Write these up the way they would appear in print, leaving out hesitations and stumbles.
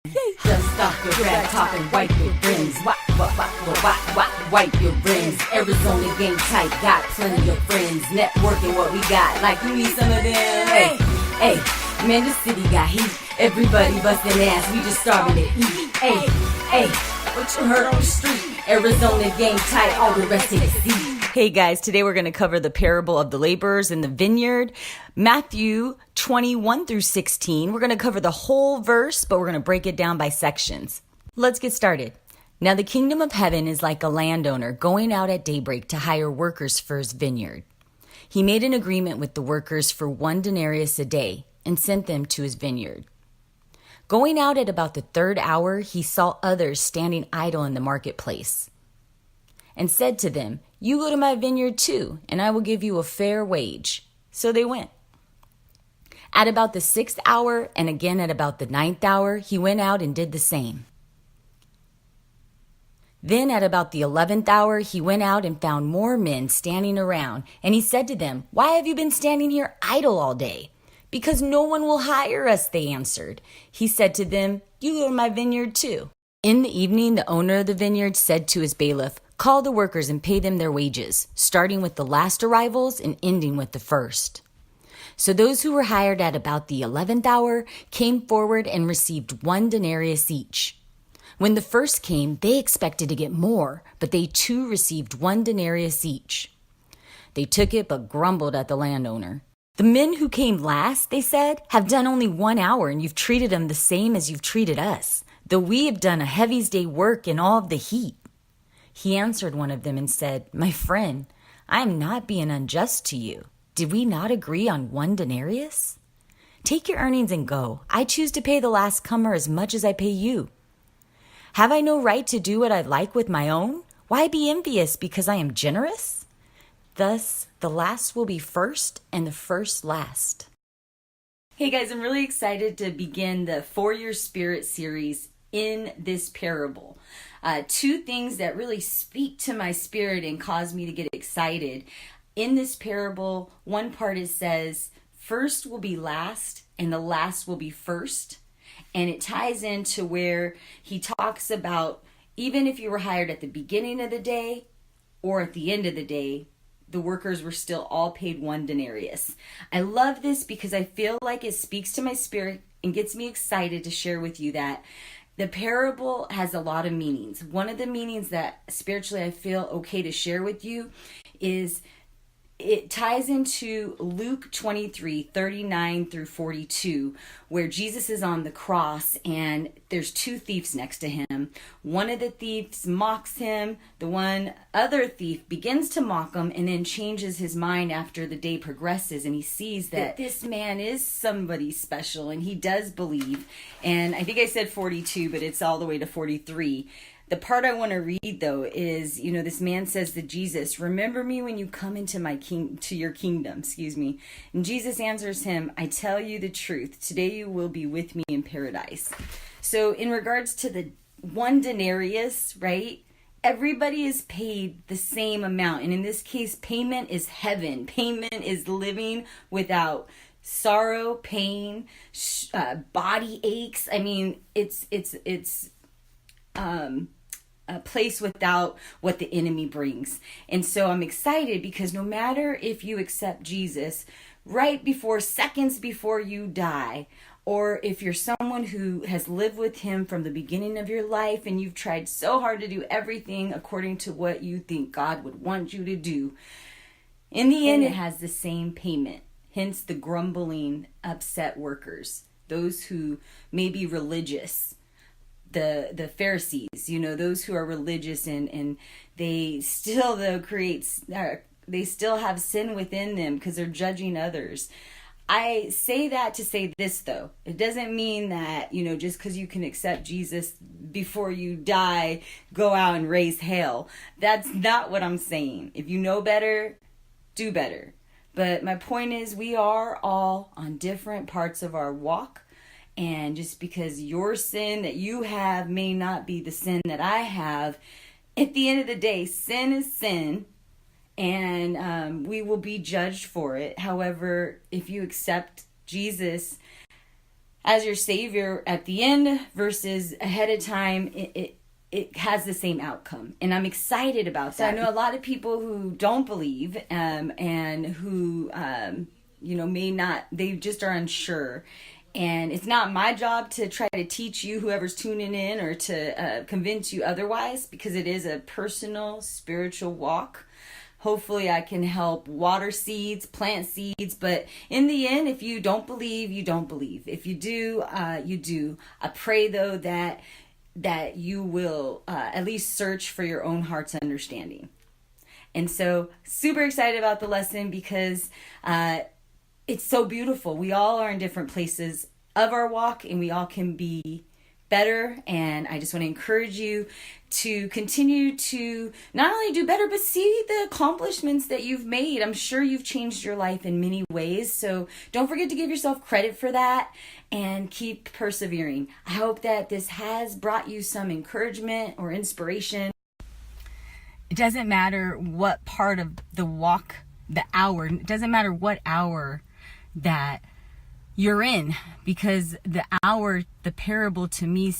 Dust off your rag top and wipe your rims. Wipe your rims. Arizona game tight, got plenty of friends. Networking what we got, like you need some of them. Hey, man, this city got heat. Everybody busting ass, we just starving to eat. Hey, what you heard on the street? Arizona game tight, all the rest take a seat. Hey guys, today we're going to cover the parable of the laborers in the vineyard, Matthew 21 through 16. We're going to cover the whole verse, but we're going to break it down by sections. Let's get started. Now the kingdom of heaven is like a landowner going out at daybreak to hire workers for his vineyard. He made an agreement with the workers for 1 denarius a day and sent them to his vineyard. Going out at about the 3rd hour, he saw others standing idle in the marketplace and said to them, "You go to my vineyard too, and I will give you a fair wage." So they went. At about the 6th hour, and again at about the 9th hour, he went out and did the same. Then at about the 11th hour, he went out and found more men standing around, and he said to them, "Why have you been standing here idle all day?" "Because no one will hire us," they answered. He said to them, "You go to my vineyard too." In the evening, the owner of the vineyard said to his bailiff, "Call the workers and pay them their wages, starting with the last arrivals and ending with the first." So those who were hired at about the 11th hour came forward and received 1 denarius each. When the first came, they expected to get more, but they too received 1 denarius each. They took it but grumbled at the landowner. "The men who came last," they said, "have done only 1 hour, and you've treated them the same as you've treated us, though we have done a heavy day's work in all of the heat." He answered one of them and said, "My friend, I am not being unjust to you. Did we not agree on 1 denarius? Take your earnings and go. I choose to pay the last comer as much as I pay you. Have I no right to do what I like with my own? Why be envious because I am generous? Thus, the last will be first and the first last." Hey guys, I'm really excited to begin the For Your Spirit series in this parable. 2 things that really speak to my spirit and cause me to get excited. In this parable, one part it says, first will be last and the last will be first. And it ties into where he talks about even if you were hired at the beginning of the day or at the end of the day, the workers were still all paid 1 denarius. I love this because I feel like it speaks to my spirit and gets me excited to share with you that the parable has a lot of meanings. One of the meanings that spiritually I feel okay to share with you is it ties into Luke 23:39 through 42, where Jesus is on the cross and there's 2 thieves next to him. One of the thieves mocks him. The one other thief begins to mock him and then changes his mind after the day progresses, and he sees that this man is somebody special and he does believe. And I think I said 42, but it's all the way to 43. The part I want to read, though, is, this man says to Jesus, "Remember me when you come into your kingdom." And Jesus answers him, "I tell you the truth. Today you will be with me in paradise." So in regards to the 1 denarius, right? Everybody is paid the same amount. And in this case, payment is heaven. Payment is living without sorrow, pain, body aches. I mean, it's a place without what the enemy brings. And so I'm excited because no matter if you accept Jesus seconds before you die, or if you're someone who has lived with him from the beginning of your life and you've tried so hard to do everything according to what you think God would want you to do, in the end it has the same payment. Hence the grumbling, upset workers, those who may be religious, the Pharisees, those who are religious and they still they still have sin within them because they're judging others. I say that to say this, though. It doesn't mean that, just because you can accept Jesus before you die, go out and raise hell. That's not what I'm saying. If you know better, do better. But my point is we are all on different parts of our walk. And just because your sin that you have may not be the sin that I have, at the end of the day, sin is sin. And we will be judged for it. However, if you accept Jesus as your Savior at the end versus ahead of time, it has the same outcome. And I'm excited about that. So I know a lot of people who don't believe and who, may not, they just are unsure. And it's not my job to try to teach you, whoever's tuning in, or to convince you otherwise, because it is a personal spiritual walk. Hopefully I can help water seeds, plant seeds, but in the end, if you don't believe, you don't believe. If you do, you do. I pray though that you will at least search for your own heart's understanding. And so super excited about the lesson because it's so beautiful. We all are in different places of our walk and we all can be better. And I just want to encourage you to continue to not only do better, but see the accomplishments that you've made. I'm sure you've changed your life in many ways. So don't forget to give yourself credit for that and keep persevering. I hope that this has brought you some encouragement or inspiration. It doesn't matter what part of the walk, the hour, it doesn't matter what hour that you're in, because the hour, the parable to me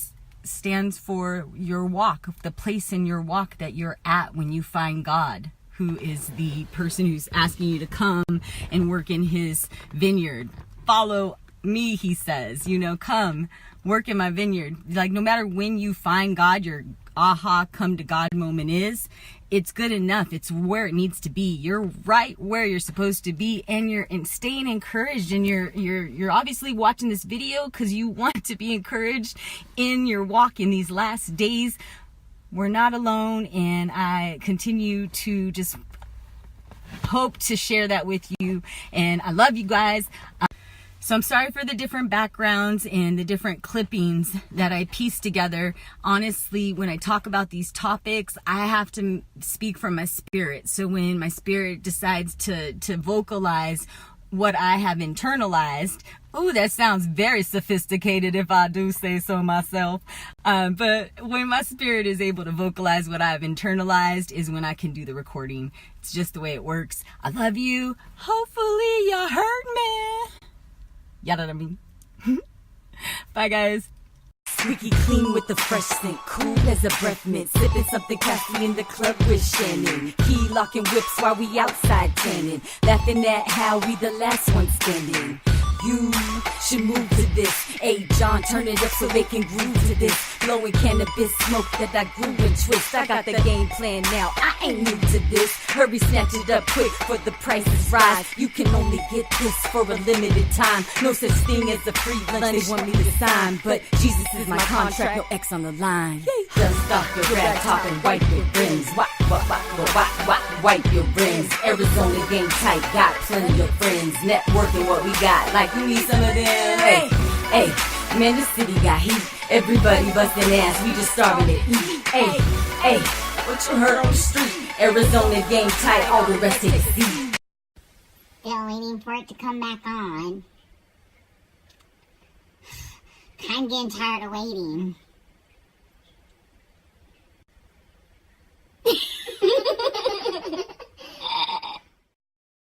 stands for your walk, the place in your walk that you're at when you find God, who is the person who's asking you to come and work in his vineyard. Follow me, he says, come work in my vineyard. Like, no matter when you find God, your aha come to God moment is, it's good enough. It's where it needs to be. You're right where you're supposed to be, and you're staying encouraged, and you're obviously watching this video because you want to be encouraged in your walk in these last days. We're not alone, and I continue to just hope to share that with you, and I love you guys. So I'm sorry for the different backgrounds and the different clippings that I pieced together. Honestly, when I talk about these topics, I have to speak from my spirit. So when my spirit decides to vocalize what I have internalized, ooh, that sounds very sophisticated if I do say so myself. But when my spirit is able to vocalize what I've internalized is when I can do the recording. It's just the way it works. I love you. Hopefully you heard me. You know what I mean? Bye, guys. Squeaky clean with the fresh scent, cool as a breath mint. Sipping something classy in the club with Shannon. Key locking whips while we outside tanning. Laughing at how we the last one standing. You should move to this. Hey, John, turn it up so they can groove to this. Blowing cannabis smoke that I grew and twist. I got the game plan now, I ain't new to this. Hurry, snatch it up quick for the prices rise. You can only get this for a limited time. No such thing as a free lunch they want me to sign, but Jesus is my contract, no X on the line. Dust off your rag top and wipe your rims. Wipe your rims. Arizona game tight, got plenty of friends. Networking what we got, like you need some of them. Hey, man, this city got heat. Everybody busting ass, we just starving to eat. Hey, what you heard on the street? Arizona game tight, all the rest take a seat. Still waiting for it to come back on. I'm getting tired of waiting.